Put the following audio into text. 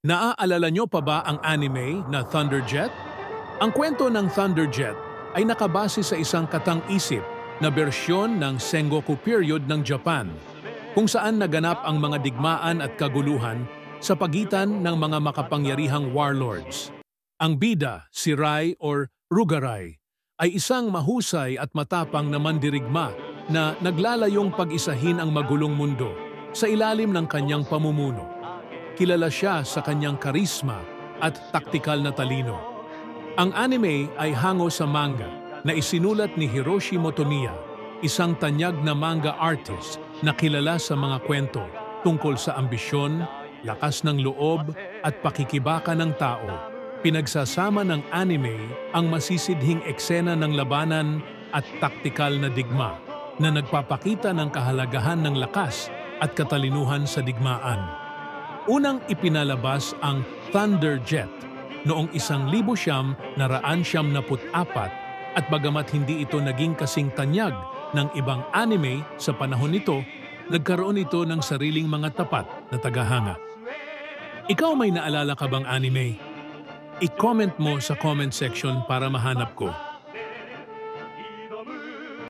Naaalala nyo pa ba ang anime na Thunderjet? Ang kwento ng Thunderjet ay nakabase sa isang katang-isip na bersyon ng Sengoku period ng Japan, kung saan naganap ang mga digmaan at kaguluhan sa pagitan ng mga makapangyarihang warlords. Ang bida, si Rai or Rugarai, ay isang mahusay at matapang na mandirigma na naglalayong pag-isahin ang magulong mundo sa ilalim ng kanyang pamumuno. Kilala siya sa kanyang karisma at taktikal na talino. Ang anime ay hango sa manga na isinulat ni Hiroshi Motomiya, isang tanyag na manga artist na kilala sa mga kwento tungkol sa ambisyon, lakas ng loob at pakikibaka ng tao. Pinagsasama ng anime ang masisidhing eksena ng labanan at taktikal na digma na nagpapakita ng kahalagahan ng lakas at katalinuhan sa digmaan. Unang ipinalabas ang Thunderjet noong 1994 at bagamat hindi ito naging kasing tanyag ng ibang anime sa panahon nito, nagkaroon ito ng sariling mga tapat na tagahanga. Ikaw may naalala ka bang anime? I-comment mo sa comment section para mahanap ko.